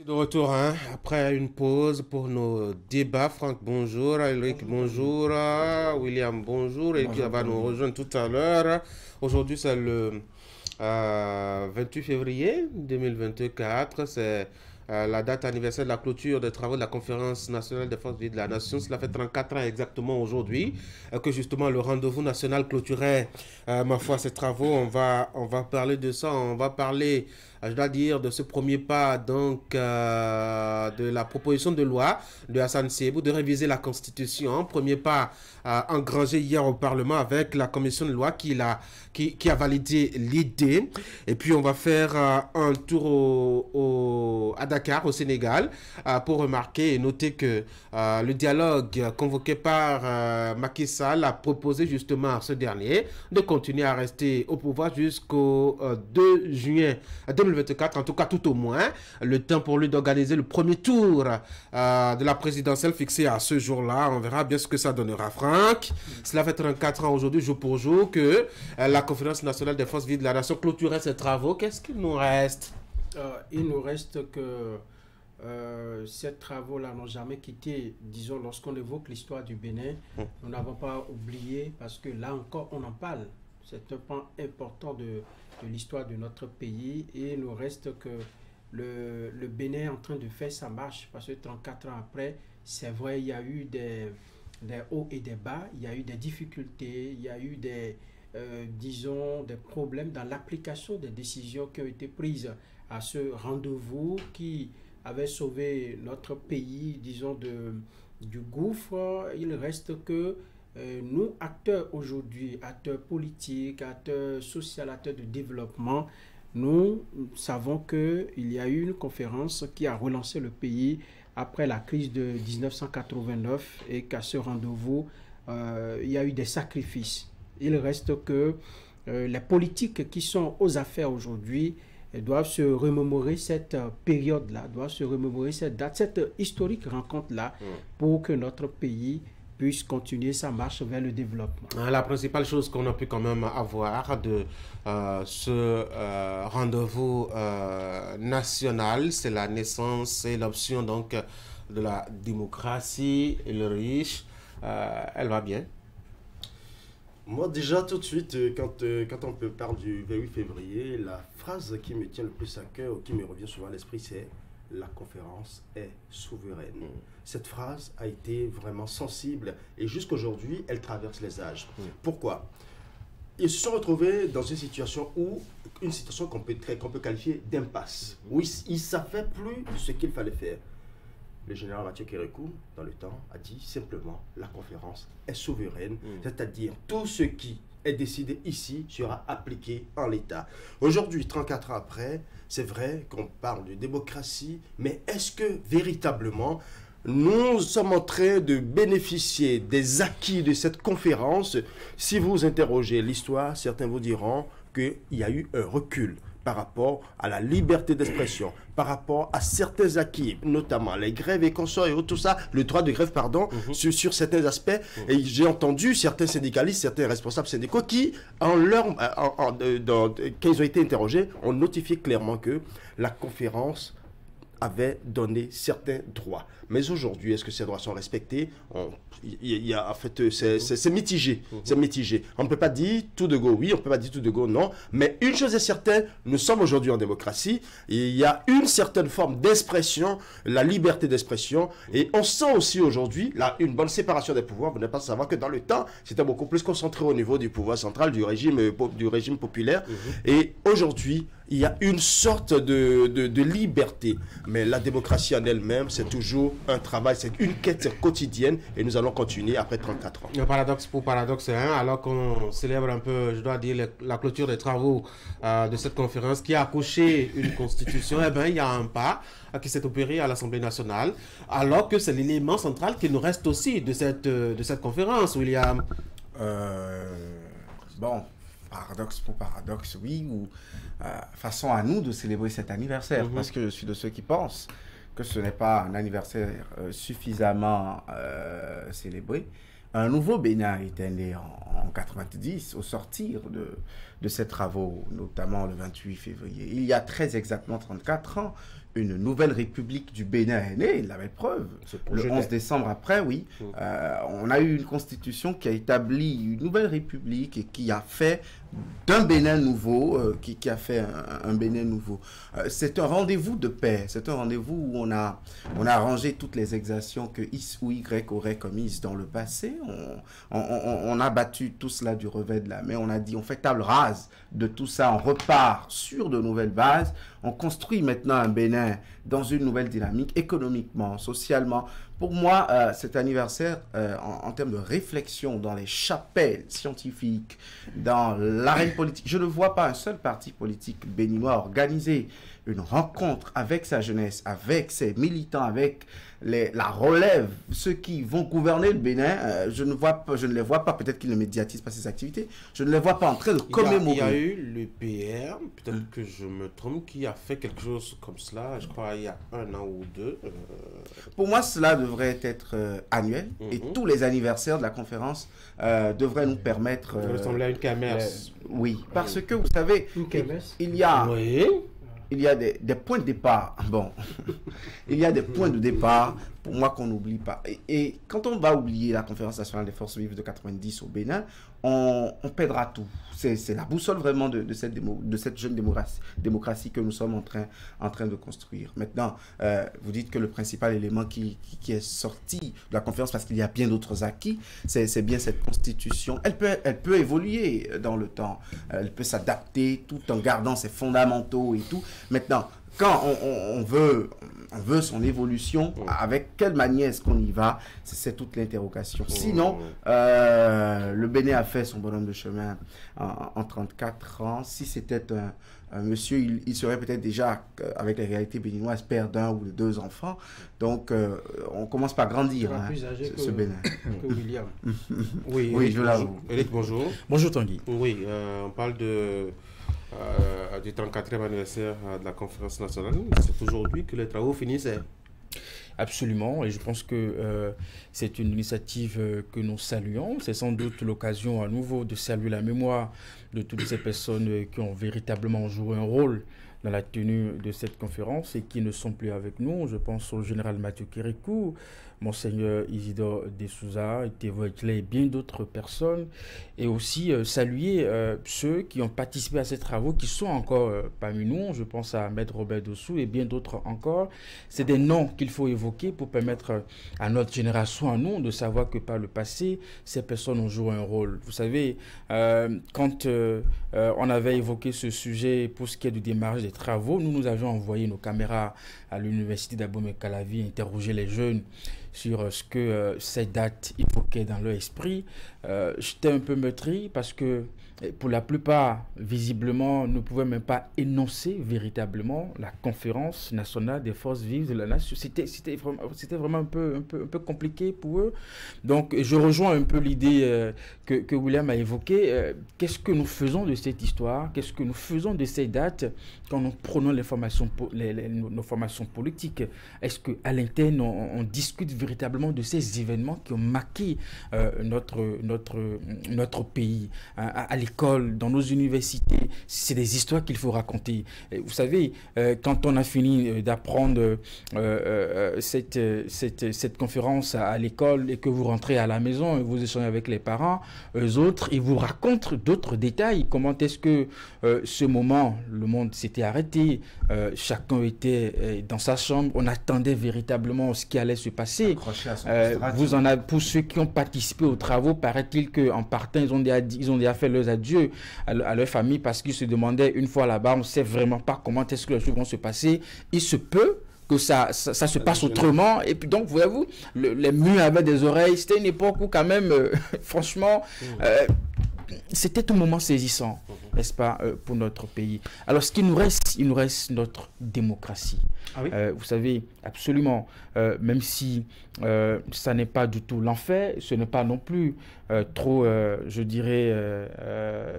De retour après une pause pour nos débats. Franck, bonjour. Eric, bonjour. William, bonjour. Et qui Bonjour, va nous bonjour. rejoindre tout à l'heure. Aujourd'hui, c'est le 28 février 2024. C'est la date anniversaire de la clôture des travaux de la Conférence nationale des forces vives de la nation. Cela fait 34 ans exactement aujourd'hui que justement le rendez-vous national clôturait, ma foi, ces travaux. On va parler de ça. On va parler, je dois dire, de ce premier pas, donc, de la proposition de loi de Hassan Sebou de réviser la Constitution. Premier pas engrangé hier au Parlement avec la commission de loi qui a validé l'idée. Et puis, on va faire un tour à Dakar, au Sénégal, pour remarquer et noter que le dialogue convoqué par Macky Sall a proposé justement à ce dernier de continuer à rester au pouvoir jusqu'au 2 juin 2024, en tout cas tout au moins, le temps pour lui d'organiser le premier tour de la présidentielle fixée à ce jour-là. On verra bien ce que ça donnera. Franck, cela fait 34 ans aujourd'hui, jour pour jour, que la Conférence nationale des forces vives de la nation clôturait ses travaux. Qu'est-ce qu'il nous reste? Il nous reste que ces travaux-là n'ont jamais quitté, disons, lorsqu'on évoque l'histoire du Bénin, nous n'avons pas oublié, parce que là encore, on en parle. C'est un pan important de l'histoire de notre pays, et il nous reste que le Bénin est en train de faire sa marche, parce que 34 ans après, c'est vrai, il y a eu des hauts et des bas, il y a eu des difficultés, il y a eu disons, des problèmes dans l'application des décisions qui ont été prises à ce rendez-vous qui avait sauvé notre pays, disons, du gouffre. Il reste que nous, acteurs aujourd'hui, acteurs politiques, acteurs sociaux, acteurs de développement, nous savons qu'il y a eu une conférence qui a relancé le pays après la crise de 1989 et qu'à ce rendez-vous, il y a eu des sacrifices. Il reste que les politiques qui sont aux affaires aujourd'hui doivent se remémorer cette période-là, doivent se remémorer cette date, cette historique rencontre-là, pour que notre pays puisse continuer sa marche vers le développement. La principale chose qu'on a pu quand même avoir de ce rendez-vous national, c'est la naissance et l'option donc de la démocratie et le riche. Elle va bien. Moi, déjà, tout de suite, quand on parle du 28 février, la phrase qui me tient le plus à cœur, ou qui me revient souvent à l'esprit, c'est la conférence est souveraine. Cette phrase a été vraiment sensible et jusqu'aujourd'hui, elle traverse les âges. Pourquoi? Ils se sont retrouvés dans une situation qu'on peut qualifier d'impasse, où ils ne savaient plus ce qu'il fallait faire. Le général Mathieu Kérékou, dans le temps, a dit simplement la conférence est souveraine, c'est-à-dire tout ce qui est décidé ici sera appliqué en l'État. Aujourd'hui, 34 ans après, c'est vrai qu'on parle de démocratie, mais est-ce que véritablement nous sommes en train de bénéficier des acquis de cette conférence? Si vous interrogez l'histoire, certains vous diront qu'il y a eu un recul par rapport à la liberté d'expression, par rapport à certains acquis, notamment les grèves et consorts et autres, tout ça, le droit de grève, pardon, sur certains aspects. Et j'ai entendu certains syndicalistes, certains responsables syndicaux qui, quand ils ont été interrogés, ont notifié clairement que la conférence avait donné certains droits. Mais aujourd'hui, est-ce que ces droits sont respectés? En fait, c'est mitigé. C'est mitigé. On ne peut pas dire tout de go oui, on ne peut pas dire tout de go non. Mais une chose est certaine, nous sommes aujourd'hui en démocratie. Et il y a une certaine forme d'expression, la liberté d'expression. Et on sent aussi aujourd'hui une bonne séparation des pouvoirs. Vous n'avez pas savoir que dans le temps, c'était beaucoup plus concentré au niveau du pouvoir central, du régime populaire. Et aujourd'hui, il y a une sorte de liberté. Mais la démocratie en elle-même, c'est toujours un travail, c'est une quête quotidienne et nous allons continuer après 34 ans. Le paradoxe pour paradoxe, alors qu'on célèbre un peu, je dois dire, la clôture des travaux de cette conférence qui a accouché une constitution, eh bien, il y a un pas qui s'est opéré à l'Assemblée nationale, alors que c'est l'élément central qui nous reste aussi de cette conférence, William. Bon, paradoxe pour paradoxe, oui, ou façon à nous de célébrer cet anniversaire, parce que je suis de ceux qui pensent que ce n'est pas un anniversaire suffisamment célébré. Un nouveau Bénin était né en 90, au sortir de ces travaux, notamment le 28 février. Il y a très exactement 34 ans une nouvelle république du Bénin est née, il avait preuve. Le 11 décembre après, oui, on a eu une constitution qui a établi une nouvelle république et qui a fait d'un Bénin nouveau, qui a fait un Bénin nouveau. C'est un rendez-vous de paix, c'est un rendez-vous où on a rangé toutes les exactions que X ou Y aurait commises dans le passé. On a battu tout cela du revers de la main, on a dit on fait table rase de tout ça, on repart sur de nouvelles bases, on construit maintenant un Bénin dans une nouvelle dynamique, économiquement, socialement. Pour moi, cet anniversaire, en termes de réflexion dans les chapelles scientifiques, dans l'arène politique, je ne vois pas un seul parti politique béninois organiser une rencontre avec sa jeunesse, avec ses militants, avec la relève, ceux qui vont gouverner le Bénin. Je ne les vois pas, peut-être qu'ils ne médiatisent pas ces activités, je ne les vois pas en train de commémorer. Il y a eu le PR, peut-être que je me trompe, qui a fait quelque chose comme cela, je crois, il y a 1 an ou 2. Pour moi, cela devrait être annuel, et tous les anniversaires de la conférence devraient nous permettre... Ça ressemble à une kermesse. Oui, parce que, vous savez, il y a... Oui. Il y a des points de départ. Bon, il y a des points de départ pour moi qu'on n'oublie pas. Et quand on va oublier la conférence nationale des forces vives de 90 au Bénin, on perdra tout. C'est la boussole vraiment de cette jeune démocratie que nous sommes en train de construire. Maintenant, vous dites que le principal élément qui est sorti de la conférence, parce qu'il y a bien d'autres acquis, c'est bien cette constitution. Elle peut évoluer dans le temps. Elle peut s'adapter tout en gardant ses fondamentaux et tout. Maintenant, quand on veut son évolution, avec quelle manière est-ce qu'on y va, c'est toute l'interrogation. Sinon, le Bénin a fait son bonhomme de chemin en 34 ans. Si c'était un monsieur, il serait peut-être déjà, avec les réalités béninoises, père d'1 ou de 2 enfants. Donc, on commence par grandir, ce Bénin. Que William. Oui, je l'avoue. Eric, bonjour. Bonjour Tanguy. Oui, on parle du 34e anniversaire de la conférence nationale. C'est aujourd'hui que les travaux finissaient. Absolument, et je pense que c'est une initiative que nous saluons. C'est sans doute l'occasion à nouveau de saluer la mémoire de toutes ces personnes qui ont véritablement joué un rôle dans la tenue de cette conférence et qui ne sont plus avec nous. Je pense au général Mathieu Kérékou, Monseigneur Isidore de Souza, Théo Eclé et bien d'autres personnes. Et aussi saluer ceux qui ont participé à ces travaux, qui sont encore parmi nous. Je pense à Maître Robert Dossou et bien d'autres encore. C'est des noms qu'il faut évoquer pour permettre à notre génération, à nous, de savoir que par le passé, ces personnes ont joué un rôle. Vous savez, quand on avait évoqué ce sujet pour ce qui est du démarrage des travaux, nous avions envoyé nos caméras à l'université d'Abomey-Calavi, interroger les jeunes sur ce que ces dates évoquaient dans leur esprit. J'étais un peu meurtri parce que pour la plupart, visiblement, ne pouvaient même pas énoncer véritablement la conférence nationale des forces vives de la nation. C'était vraiment un peu compliqué pour eux. Donc, je rejoins un peu l'idée que William a évoquée. Qu'est-ce que nous faisons de cette histoire? Qu'est-ce que nous faisons de ces dates quand nous prenons nos formations politiques? Est-ce qu'à l'interne, on discute véritablement de ces événements qui ont marqué notre pays, à l'école, dans nos universités? C'est des histoires qu'il faut raconter. Et vous savez, quand on a fini d'apprendre cette conférence à l'école et que vous rentrez à la maison et vous échangez avec les parents, eux autres, ils vous racontent d'autres détails. Comment est-ce que ce moment, le monde s'était arrêté, chacun était dans sa chambre, on attendait véritablement ce qui allait se passer. Pour ceux qui ont participé aux travaux, paraît-il qu'en partant, ils ont déjà fait leurs adieux à leur famille parce qu'ils se demandaient une fois là-bas, on ne sait vraiment pas comment est-ce que les choses vont se passer. Il se peut que ça se passe autrement. Et puis donc, voyez-vous, les murs avaient des oreilles. C'était une époque où quand même, franchement, c'était un moment saisissant, n'est-ce pas, pour notre pays. Alors, ce qu'il nous reste, il nous reste notre démocratie. Ah oui? Vous savez, absolument, même si ça n'est pas du tout l'enfer, ce n'est pas non plus trop, je dirais,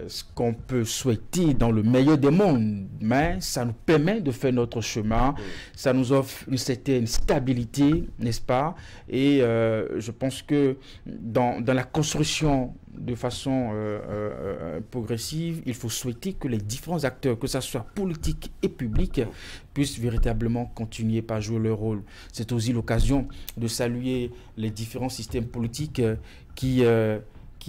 ce qu'on peut souhaiter dans le meilleur des mondes, mais ça nous permet de faire notre chemin, ça nous offre une certaine stabilité, n'est-ce pas? Et je pense que dans la construction de façon progressive, il faut souhaiter que les différents acteurs, que ce soit politique et public, puissent véritablement continuer par jouer leur rôle. C'est aussi l'occasion de saluer les différents systèmes politiques qui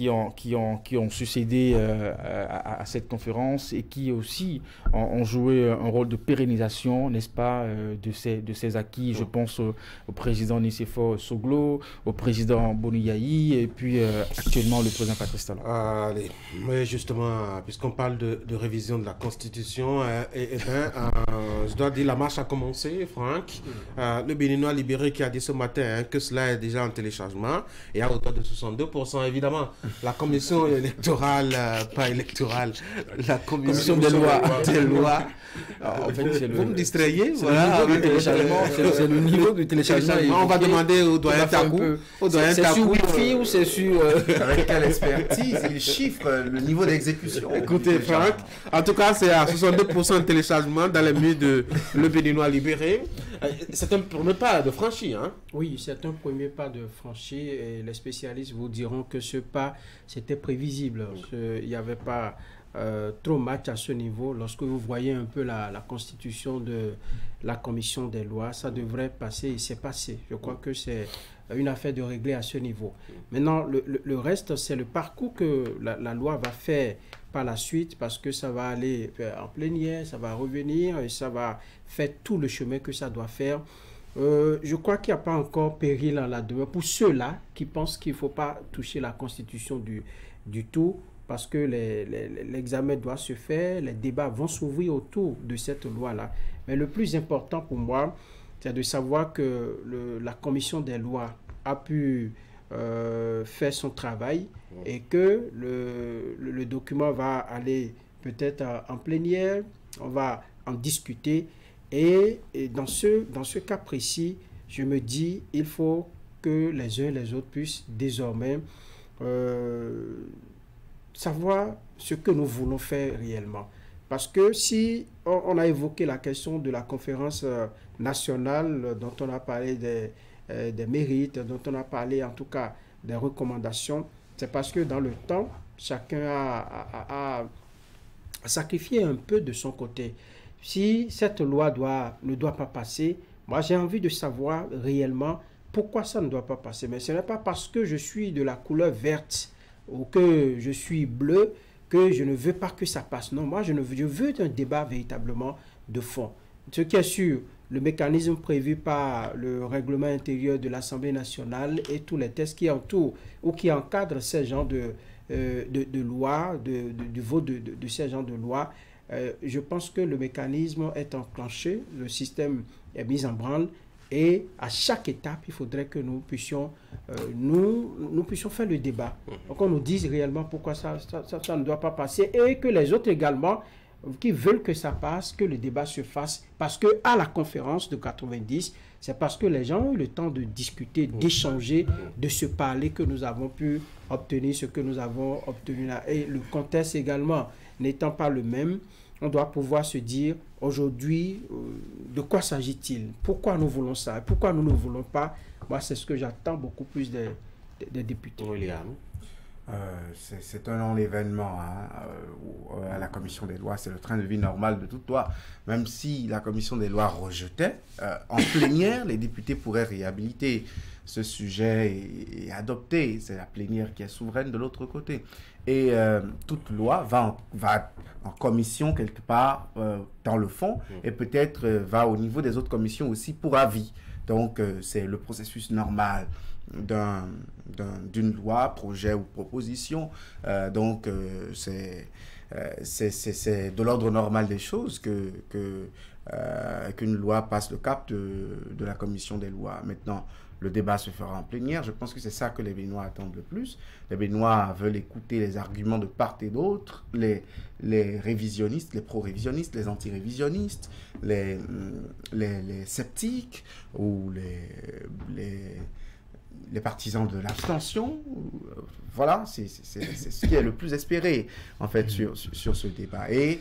ont succédé à cette conférence et qui aussi ont joué un rôle de pérennisation, n'est-ce pas, de ces acquis. Je pense au président Nicéphore Soglo, au président Boniyahi et puis actuellement le président Patrice Talon. Allez, mais justement, puisqu'on parle de révision de la Constitution, je dois dire la marche a commencé, Franck. Le Béninois libéré qui a dit ce matin que cela est déjà en téléchargement et à hauteur de 62%, évidemment. La commission électorale, pas électorale, la commission des lois. En fait, vous me distrayez, voilà. C'est le niveau du téléchargement. On va demander au doyen Takou. C'est sur Wi-Fi ou c'est sur... Avec quelle expertise il chiffre le niveau d'exécution. Écoutez, Franck, en tout cas, c'est à 62% de téléchargement dans les murs de Le Béninois libéré. C'est un premier pas de franchi, hein? Oui, c'est un premier pas de franchi et les spécialistes vous diront que ce pas, c'était prévisible. Il n'y avait pas trop match à ce niveau. Lorsque vous voyez un peu la constitution de la commission des lois, ça devrait passer et c'est passé. Je crois que c'est une affaire de régler à ce niveau. Maintenant, le reste, c'est le parcours que la loi va faire par la suite parce que ça va aller en plénière, ça va revenir et ça va faire tout le chemin que ça doit faire. Je crois qu'il n'y a pas encore péril en la demeure pour ceux-là qui pensent qu'il ne faut pas toucher la constitution du tout parce que l'examen doit se faire, les débats vont s'ouvrir autour de cette loi-là. Mais le plus important pour moi, c'est de savoir que la commission des lois a pu faire son travail et que le document va aller peut-être en plénière, on va en discuter et dans ce cas précis, je me dis il faut que les uns et les autres puissent désormais savoir ce que nous voulons faire réellement. Parce que si on a évoqué la question de la conférence nationale dont on a parlé des mérites, dont on a parlé en tout cas des recommandations, c'est parce que dans le temps, chacun a sacrifié un peu de son côté. Si cette loi ne doit pas passer, moi j'ai envie de savoir réellement pourquoi ça ne doit pas passer. Mais ce n'est pas parce que je suis de la couleur verte ou que je suis bleu que je ne veux pas que ça passe. Non, moi je veux un débat véritablement de fond. Ce qui est sûr, le mécanisme prévu par le règlement intérieur de l'Assemblée nationale et tous les textes qui entourent ou qui encadrent ces genres de lois, du vote de ces genres de lois, je pense que le mécanisme est enclenché, le système est mis en branle et à chaque étape, il faudrait que nous puissions faire le débat. Donc on nous dise réellement pourquoi ça ne doit pas passer et que les autres également qui veulent que ça passe, que le débat se fasse parce que à la conférence de 90, c'est parce que les gens ont eu le temps de discuter, d'échanger, de se parler que nous avons pu obtenir ce que nous avons obtenu là. Et le contexte également n'étant pas le même, on doit pouvoir se dire aujourd'hui de quoi s'agit-il, pourquoi nous voulons ça, pourquoi nous ne voulons pas. Moi, c'est ce que j'attends beaucoup plus des députés. William. C'est un long événement à la commission des lois, c'est le train de vie normal de toute loi. Même si la commission des lois rejetait, en plénière, les députés pourraient réhabiliter ce sujet et adopter. C'est la plénière qui est souveraine de l'autre côté. Et toute loi va en commission quelque part dans le fond et peut-être va au niveau des autres commissions aussi pour avis. Donc c'est le processus normal d'une loi, projet ou proposition. Donc c'est de l'ordre normal des choses qu'une loi passe le cap de la commission des lois. Maintenant, le débat se fera en plénière. Je pense que c'est ça que les Béninois attendent le plus. Les Béninois veulent écouter les arguments de part et d'autre, les révisionnistes, les pro-révisionnistes, les anti-révisionnistes, les sceptiques ou les partisans de l'abstention. Voilà, c'est ce qui est le plus espéré en fait sur ce débat. Et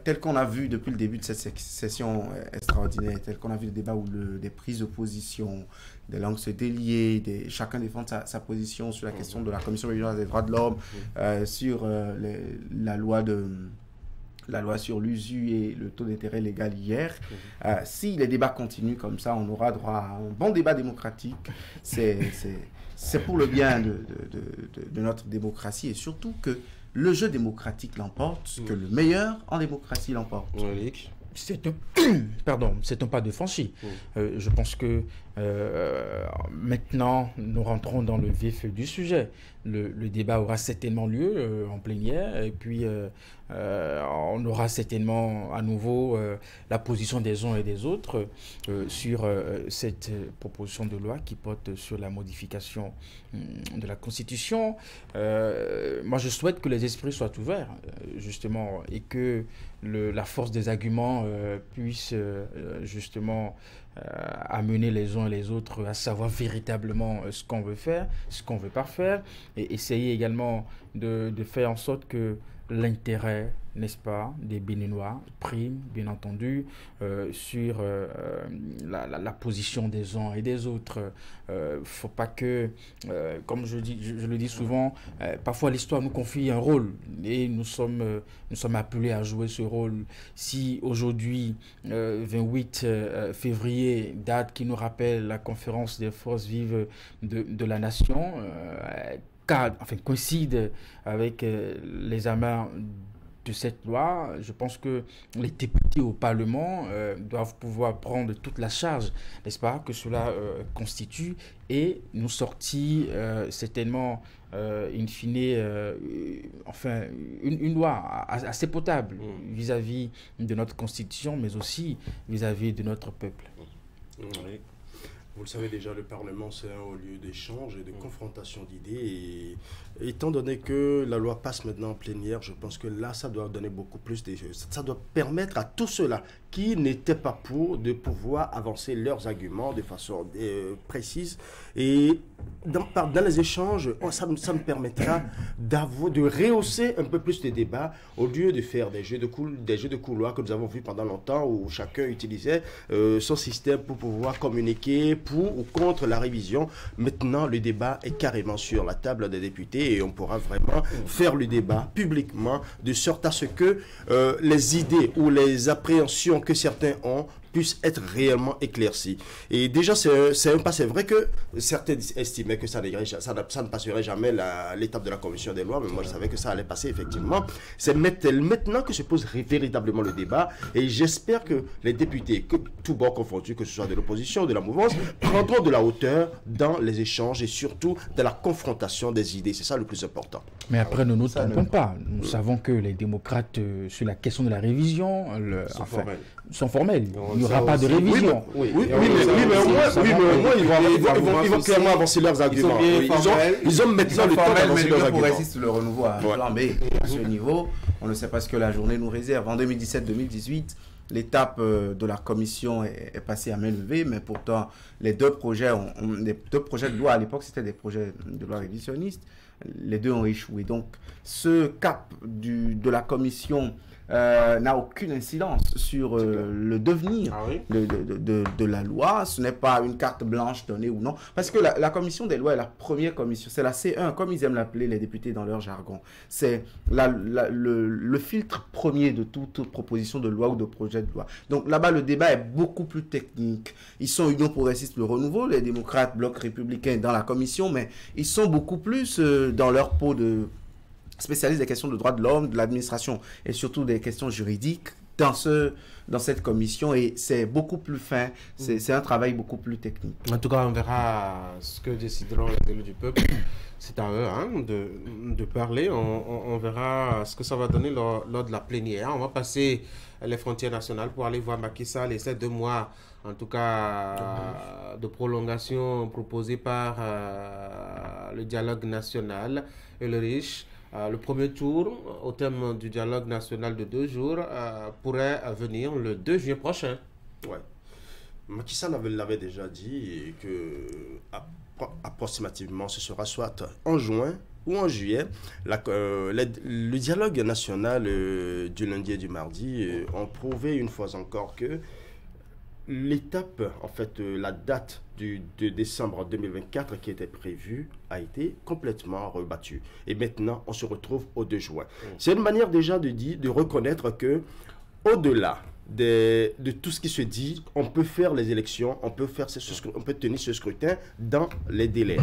tel qu'on a vu depuis le début de cette session extraordinaire, tel qu'on a vu le débat où des prises de position, des langues se délier, chacun défend sa position sur la question de la Commission régionale des droits de l'homme, sur la loi la loi sur l'usu et le taux d'intérêt légal hier. Si les débats continuent comme ça, on aura droit à un bon débat démocratique. C'est pour le bien de notre démocratie et surtout que le jeu démocratique l'emporte, que le meilleur en démocratie l'emporte. C'est un pas de franchi. Je pense que maintenant, nous rentrons dans le vif du sujet. Le débat aura certainement lieu en plénière et puis on aura certainement à nouveau la position des uns et des autres sur cette proposition de loi qui porte sur la modification de la Constitution. Moi, je souhaite que les esprits soient ouverts, justement, et que la force des arguments puisse justement amener les uns et les autres à savoir véritablement ce qu'on veut faire, ce qu'on ne veut pas faire, et essayer également de faire en sorte que l'intérêt, n'est-ce pas, des Béninois prime, bien entendu, sur la position des uns et des autres. Faut pas que, comme je le dis souvent, parfois l'histoire nous confie un rôle et nous sommes appelés à jouer ce rôle. Si aujourd'hui, 28 février, date qui nous rappelle la conférence des forces vives de la nation, coïncide avec l'examen de cette loi, je pense que les députés au Parlement doivent pouvoir prendre toute la charge, n'est-ce pas, que cela constitue et nous sortir certainement, in fine, une loi assez potable vis-à-vis de notre Constitution, mais aussi vis-à-vis de notre peuple. Oui. Vous le savez déjà, le Parlement, c'est un haut lieu d'échange et de confrontation d'idées. Et étant donné que la loi passe maintenant en plénière, je pense que là, ça doit donner beaucoup plus de... Ça doit permettre à tous ceux-là qui n'étaient pas pour de pouvoir avancer leurs arguments de façon précise. Et dans les échanges, ça nous permettra de rehausser un peu plus les débats au lieu de faire des jeux de couloir que nous avons vus pendant longtemps où chacun utilisait son système pour pouvoir communiquer pour ou contre la révision. Maintenant, le débat est carrément sur la table des députés et on pourra vraiment faire le débat publiquement de sorte à ce que les idées ou les appréhensions que certains ont puissent être réellement éclaircies. Et déjà, c'est un pas. C'est vrai que certains estimaient que ça ne passerait jamais l'étape de la commission des lois, mais moi je savais que ça allait passer effectivement. C'est maintenant que se pose véritablement le débat et j'espère que les députés, que tous bords confondus, que ce soit de l'opposition ou de la mouvance, prendront de la hauteur dans les échanges et surtout dans la confrontation des idées. C'est ça le plus important. Mais après, nous ne nous trompons pas. Nous savons que les démocrates, sur la question de la révision, sont formels. Il n'y aura pas de révision. Oui, mais au moins, ils vont clairement avancer leurs arguments. Ils ont maintenant le temps d'avancer leurs arguments. Pour résister le renouveau à plan B. À ce niveau, on ne sait pas ce que la journée nous réserve. En 2017-2018, l'étape de la commission est passée à main levée, mais pourtant, les deux projets de loi à l'époque, c'était des projets de loi révisionnistes. Les deux ont échoué. Donc, ce cap de la commission n'a aucune incidence sur le devenir de la loi. Ce n'est pas une carte blanche donnée ou non. Parce que la commission des lois est la première commission. C'est la C1, comme ils aiment l'appeler les députés dans leur jargon. C'est le filtre premier de toute proposition de loi ou de projet de loi. Donc là-bas, le débat est beaucoup plus technique. Ils sont Union progressiste, le renouveau, les démocrates, bloc républicain dans la commission, mais ils sont beaucoup plus dans leur peau de spécialiste des questions de droits de l'homme, de l'administration et surtout des questions juridiques dans cette commission et c'est beaucoup plus fin, c'est un travail beaucoup plus technique. En tout cas, on verra ce que décideront les élus du peuple. C'est à eux de parler. On verra ce que ça va donner lors de la plénière. On va passer les frontières nationales pour aller voir Macky Sall et ces 2 mois, en tout cas, de prolongation proposée par le dialogue national et le riche. Le premier tour, au terme du dialogue national de 2 jours, pourrait venir le 2 juin prochain. Ouais. Macky Sall l'avait déjà dit que approximativement, ce sera soit en juin ou en juillet. Le dialogue national du lundi et du mardi ont prouvé une fois encore que l'étape, en fait, la date de décembre 2024 qui était prévue a été complètement rebattue. Et maintenant, on se retrouve au 2 juin. C'est une manière déjà de reconnaître que, au-delà de tout ce qui se dit, on peut faire les élections, on peut tenir ce scrutin dans les délais.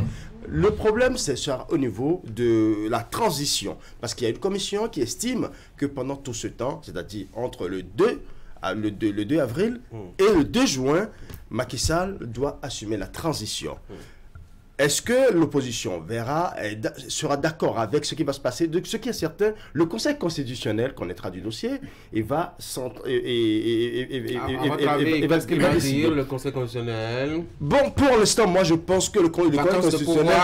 Le problème, c'est ça au niveau de la transition. Parce qu'il y a une commission qui estime que pendant tout ce temps, c'est-à-dire entre le 2 avril et le 2 juin, Macky Sall doit assumer la transition. Est-ce que l'opposition sera d'accord avec ce qui va se passer? De ce qui est certain, le Conseil constitutionnel connaîtra du dossier et va dire le Conseil constitutionnel. Bon, pour l'instant, moi je pense que le Conseil constitutionnel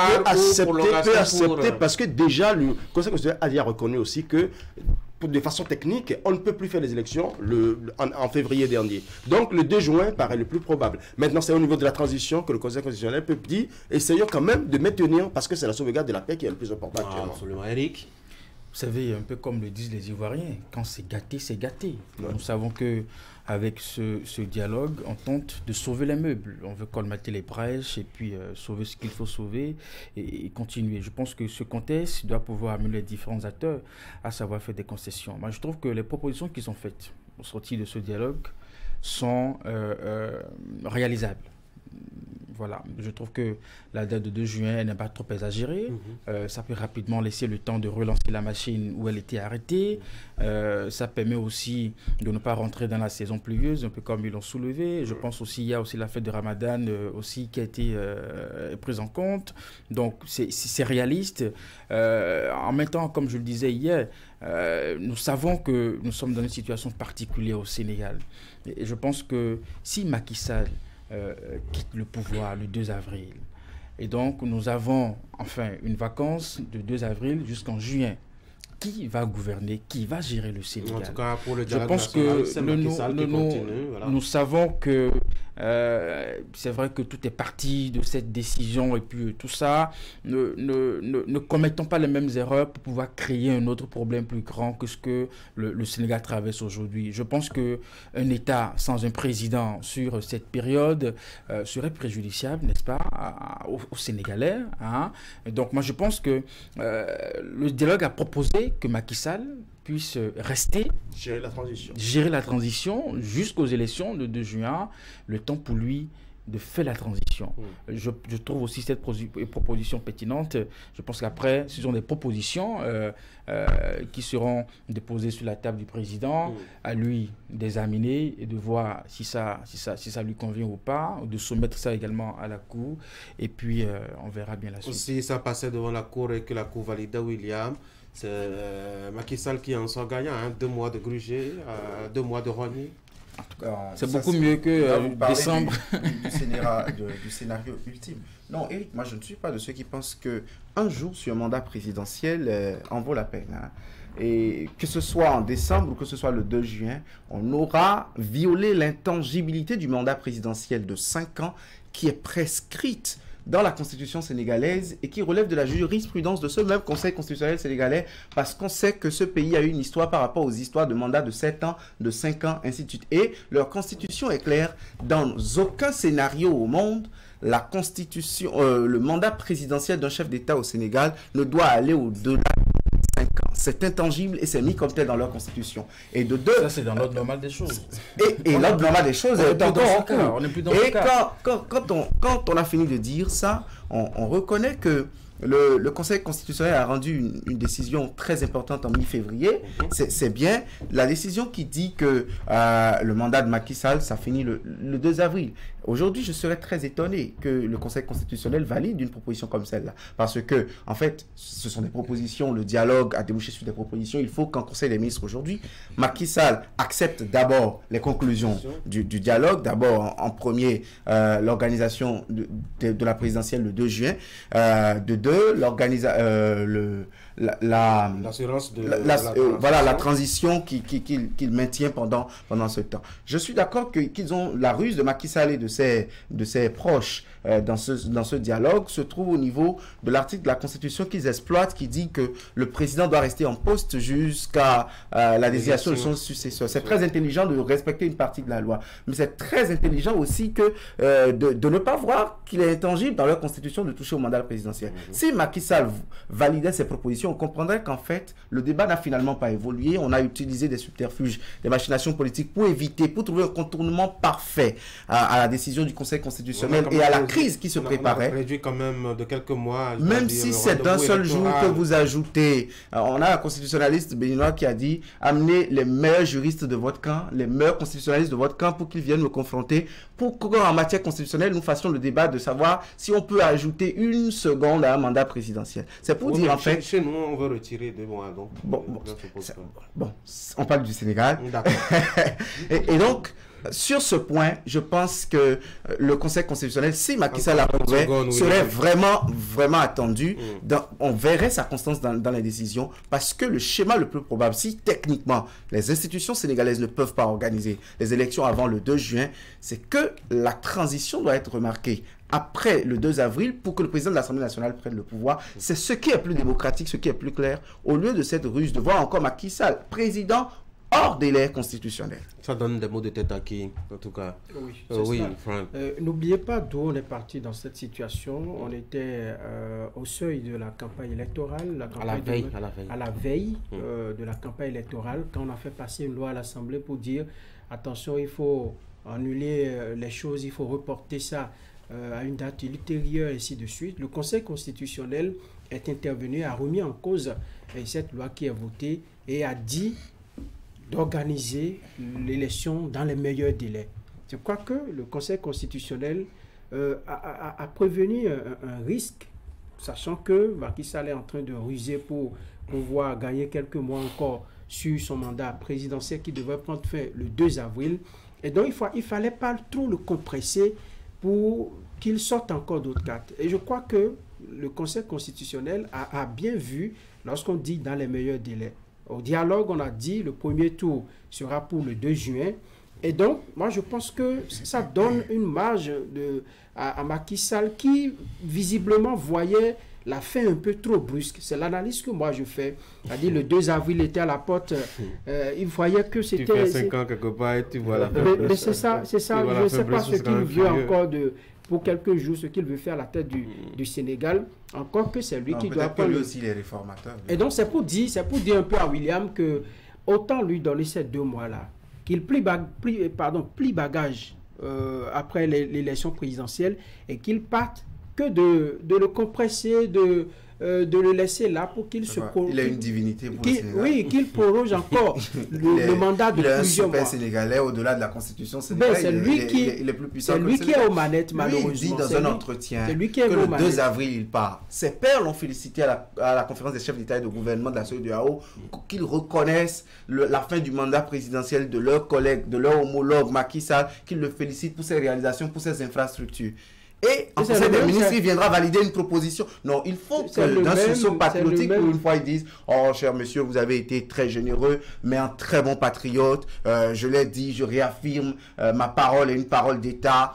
peut accepter parce que déjà le Conseil constitutionnel a déjà reconnu aussi que de façon technique, on ne peut plus faire les élections en février dernier. Donc, le 2 juin paraît le plus probable. Maintenant, c'est au niveau de la transition que le Conseil constitutionnel peut dire, essayons quand même de maintenir, parce que c'est la sauvegarde de la paix qui est le plus important. Absolument, Eric. Vous savez, un peu comme le disent les Ivoiriens, quand c'est gâté, c'est gâté. Ouais. Nous savons que avec ce dialogue, on tente de sauver les meubles. On veut colmater les brèches et puis sauver ce qu'il faut sauver et continuer. Je pense que ce contexte doit pouvoir amener les différents acteurs à savoir faire des concessions. Moi, je trouve que les propositions qui sont faites au sortir de ce dialogue sont réalisables. Voilà, je trouve que la date de 2 juin n'est pas trop exagérée. Ça peut rapidement laisser le temps de relancer la machine où elle était arrêtée. Ça permet aussi de ne pas rentrer dans la saison pluvieuse, un peu comme ils l'ont soulevé. Je pense aussi qu'il y a aussi la fête de Ramadan aussi qui a été prise en compte. Donc, c'est réaliste. En même temps, comme je le disais hier, nous savons que nous sommes dans une situation particulière au Sénégal. Et je pense que si Macky Sall quitte le pouvoir le 2 avril. Et donc, nous avons enfin une vacance de 2 avril jusqu'en juin. Qui va gouverner? Qui va gérer le Sénégal? En tout cas, pour le dialogue national, nous savons que c'est vrai que tout est parti de cette décision et puis tout ça. Ne commettons pas les mêmes erreurs pour pouvoir créer un autre problème plus grand que ce que le Sénégal traverse aujourd'hui. Je pense qu'un État sans un président sur cette période serait préjudiciable, n'est-ce pas, aux Sénégalais. Hein? Et donc moi je pense que le dialogue a proposé que Macky Sall puisse rester, gérer la transition jusqu'aux élections de 2 juin, le temps pour lui de faire la transition. Je trouve aussi cette proposition pertinente. Je pense qu'après, ce sont des propositions qui seront déposées sur la table du président, à lui d'examiner et de voir si ça lui convient ou pas, ou de soumettre ça également à la Cour, et puis on verra bien la suite. Si ça passait devant la Cour et que la Cour valida, William, c'est Macky Sall qui en sort gagnant, hein, 2 mois de gruger, 2 mois de rogner. En tout cas, c'est beaucoup mieux que décembre. Du scénario ultime. Non, Eric, moi je ne suis pas de ceux qui pensent qu'un jour sur un mandat présidentiel en vaut la peine. Hein. Et que ce soit en décembre ou que ce soit le 2 juin, on aura violé l'intangibilité du mandat présidentiel de 5 ans qui est prescrite dans la constitution sénégalaise et qui relève de la jurisprudence de ce même conseil constitutionnel sénégalais, parce qu'on sait que ce pays a eu une histoire par rapport aux histoires de mandats de 7 ans, de 5 ans, ainsi de suite. Et leur constitution est claire, dans aucun scénario au monde, la constitution, le mandat présidentiel d'un chef d'État au Sénégal ne doit aller au-delà de 5 ans. C'est intangible et c'est mis comme tel dans leur constitution. Et de deux... Ça, c'est dans l'ordre normal des choses. Et l'ordre normal des choses est encore en cours. On n'est plus dans ce cas. Quand on a fini de dire ça, on reconnaît que le Conseil constitutionnel a rendu une décision très importante en mi-février. C'est bien la décision qui dit que le mandat de Macky Sall, ça finit le 2 avril. Aujourd'hui, je serais très étonné que le Conseil constitutionnel valide une proposition comme celle-là. Parce que, en fait, ce sont des propositions, le dialogue a débouché sur des propositions. Il faut qu'en Conseil des ministres aujourd'hui, Macky Sall accepte d'abord les conclusions du dialogue. D'abord, en premier, l'organisation de la présidentielle le 2 juin. De deux, l'assurance de la transition qu'il maintient pendant ce temps. Je suis d'accord qu'ils ont la ruse de Macky Sall et de ses proches dans ce dialogue se trouve au niveau de l'article de la Constitution qu'ils exploitent, qui dit que le président doit rester en poste jusqu'à la désignation de son successeur. C'est très intelligent de respecter une partie de la loi, mais c'est très intelligent aussi de ne pas voir qu'il est intangible dans leur Constitution de toucher au mandat présidentiel. Si Macky Sall validait ces propositions, on comprendrait qu'en fait, le débat n'a finalement pas évolué. On a utilisé des subterfuges, des machinations politiques pour trouver un contournement parfait à la décision du Conseil constitutionnel et à la crise qui se préparait. On a réduit quand même de quelques mois. Même si c'est d'un seul jour que vous ajoutez. On a un constitutionnaliste béninois qui a dit « Amenez les meilleurs juristes de votre camp, les meilleurs constitutionnalistes de votre camp pour qu'ils viennent me confronter, pour qu'en matière constitutionnelle, nous fassions le débat de savoir si on peut ajouter une seconde à un mandat présidentiel. » C'est pour dire en fait... Chez nous, on veut retirer 2 mois. Donc, on parle du Sénégal. D'accord. et donc... Sur ce point, je pense que le Conseil constitutionnel, si Macky Sall l'approuvait, serait vraiment attendu. On verrait sa constance dans les décisions, parce que le schéma le plus probable, si techniquement les institutions sénégalaises ne peuvent pas organiser les élections avant le 2 juin, c'est que la transition doit être remarquée après le 2 avril pour que le président de l'Assemblée nationale prenne le pouvoir. C'est ce qui est plus démocratique, ce qui est plus clair, au lieu de cette ruse de voir encore Macky Sall, président hors délai constitutionnel. Ça donne des mots de tête à qui, en tout cas. Oui, Franck. N'oubliez pas d'où on est parti dans cette situation. On était au seuil de la campagne électorale, à la veille de la campagne électorale, quand on a fait passer une loi à l'Assemblée pour dire attention, il faut annuler les choses, il faut reporter ça à une date ultérieure, et ainsi de suite. Le Conseil constitutionnel est intervenu, a remis en cause cette loi qui est votée et a dit d'organiser l'élection dans les meilleurs délais. Je crois que le Conseil constitutionnel a prévenu un risque, sachant que Macky Sall est en train de ruser pour pouvoir gagner quelques mois encore sur son mandat présidentiel qui devrait prendre fin le 2 avril. Et donc, il ne fallait pas trop le compresser pour qu'il sorte encore d'autres cartes. Et je crois que le Conseil constitutionnel a bien vu lorsqu'on dit dans les meilleurs délais. Au dialogue, on a dit le premier tour sera pour le 2 juin. Et donc, moi, je pense que ça donne une marge à Macky Sall qui, visiblement, voyait la fin un peu trop brusque. C'est l'analyse que moi, je fais. C'est-à-dire, le 2 avril était à la porte. Il voyait que c'était... Tu fais 5 ans quelque part et tu vois la fin. Mais c'est ça. Je ne sais pas ce qu'il veut encore pour quelques jours, ce qu'il veut faire à la tête du Sénégal. Encore que c'est lui qui doit prendre... Peut-être aussi les réformateurs. Et donc, c'est pour dire un peu à William que autant lui donner ces 2 mois-là, qu'il plie bagage après l'élection présidentielle et qu'il parte que de le compresser, de le laisser là pour qu'il se prolonge. Il a une divinité pour le Sénégal. Oui, qu'il prolonge encore le mandat de plusieurs mois. Il est un super sénégalais au-delà de la constitution sénégalaise. C'est lui qui est aux manettes, malheureusement. Lui, il dit dans un entretien que le 2 avril, il part. Ses pairs l'ont félicité à la conférence des chefs d'État et de gouvernement de la CEDEAO qu'ils reconnaissent la fin du mandat présidentiel de leurs collègues, de leur homologue Macky Sall, qu'ils le félicitent pour ses réalisations, pour ses infrastructures. Et en Conseil des ministres, il viendra valider une proposition. Non, il faut que d'un sursaut patriotique, pour une fois, ils disent « Oh, cher monsieur, vous avez été très généreux, mais un très bon patriote. Je l'ai dit, je réaffirme, ma parole est une parole d'État.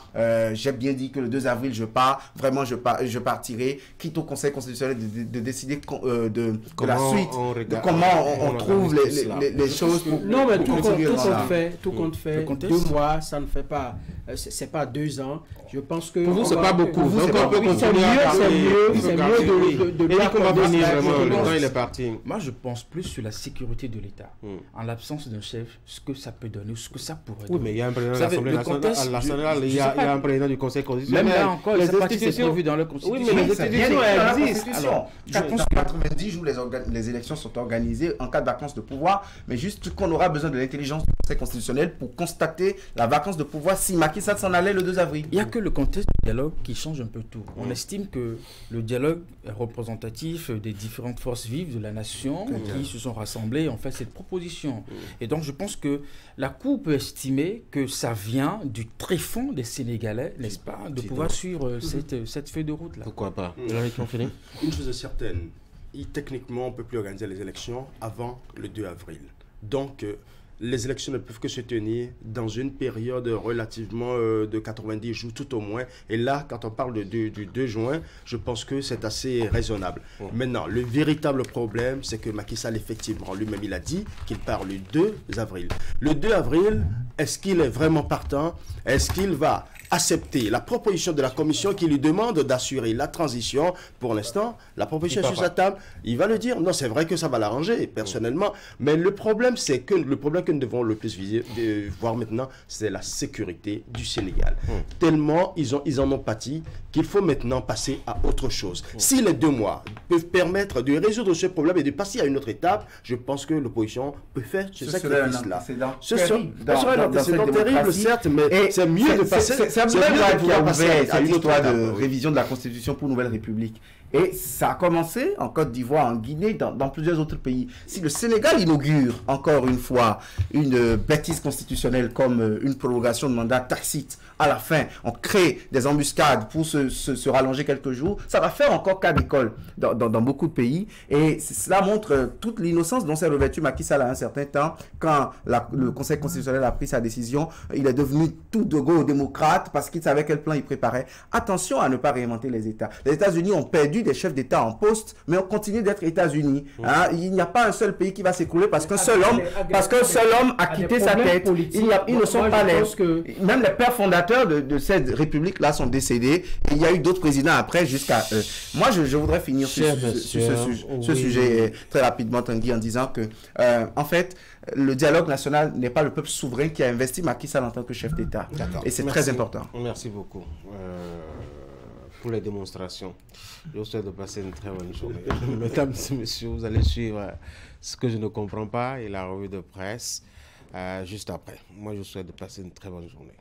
J'ai bien dit que le 2 avril, je pars. Vraiment, je partirai. Quitte au Conseil constitutionnel de décider de la suite, de comment on trouve les choses pour... Non, mais tout compte fait, 2 mois, ça ne fait pas... c'est pas 2 ans. Je pense que... Pour vous, c'est pas beaucoup. Donc, on peut continuer c'est mieux de bien qu'on va venir vraiment. Le temps, il est parti. Moi, je pense plus sur la sécurité de l'État. En l'absence d'un chef, ce que ça peut donner, ce que ça pourrait donner. Oui, mais il y a un président de l'Assemblée nationale, il y a un président du Conseil constitutionnel. Même là encore, les institutions prévues dans la Constitution. Oui, mais les institutions existent. Je pense que 90 jours, les élections sont organisées en cas de vacance de pouvoir, mais juste qu'on aura besoin de l'intelligence du Conseil constitutionnel pour constater la vacance de pouvoir si Macky Sall s'en allait le 2 avril. Il n'y a que le contexte du dialogue qui change un peu tout. On estime que le dialogue est représentatif des différentes forces vives de la nation qui se sont rassemblées et ont fait cette proposition. Et donc je pense que la Cour peut estimer que ça vient du tréfonds des Sénégalais, n'est-ce pas, de pouvoir suivre cette feuille de route-là. Pourquoi pas? Une chose est certaine, techniquement, on ne peut plus organiser les élections avant le 2 avril. Donc, les élections ne peuvent que se tenir dans une période relativement de 90 jours tout au moins. Et là, quand on parle du 2 juin, je pense que c'est assez raisonnable. Maintenant, le véritable problème, c'est que Macky Sall, effectivement, lui-même, il a dit qu'il part le 2 avril. Le 2 avril, est-ce qu'il est vraiment partant? Est-ce qu'il va accepter la proposition de la commission qui lui demande d'assurer la transition? Pour l'instant, la proposition est sur sa table. Il va le dire. Non, c'est vrai que ça va l'arranger, personnellement. Mais le problème, c'est que le problème que nous devons le plus voir maintenant, c'est la sécurité du Sénégal. Tellement ils en ont pâti qu'il faut maintenant passer à autre chose. Si les 2 mois peuvent permettre de résoudre ce problème et de passer à une autre étape, je pense que l'opposition peut faire ce sacrifice-là. Ce serait un antécédent terrible, certes, mais c'est mieux de passer. C'est Abdoulaye qui a ouvert cette histoire de révision de la Constitution pour Nouvelle République. Et ça a commencé en Côte d'Ivoire, en Guinée, dans plusieurs autres pays. Si le Sénégal inaugure encore une fois une bêtise constitutionnelle comme une prorogation de mandat tacite, à la fin, on crée des embuscades pour se rallonger quelques jours, ça va faire encore cas d'école dans beaucoup de pays. Et cela montre toute l'innocence dont s'est revêtu Macky Sall à un certain temps. Quand le Conseil constitutionnel a pris sa décision, il est devenu tout de go démocrate parce qu'il savait quel plan il préparait. Attention à ne pas réinventer les États. Les États-Unis ont perdu des chefs d'État en poste, mais on continue d'être États-Unis. Hein? Il n'y a pas un seul pays qui va s'écrouler parce qu'un seul homme a quitté sa tête. Ils ne sont pas même les pères fondateurs de cette république-là sont décédés. Et il y a eu d'autres présidents après jusqu'à... Moi, je voudrais finir sur ce sujet très rapidement, Tanguy, en disant que, en fait, le dialogue national n'est pas le peuple souverain qui a investi Macky Sall en tant que chef d'État. Et c'est très important. Merci beaucoup pour les démonstrations. Je vous souhaite de passer une très bonne journée. Mesdames et messieurs, vous allez suivre ce que je ne comprends pas et la revue de presse juste après. Moi, je vous souhaite de passer une très bonne journée.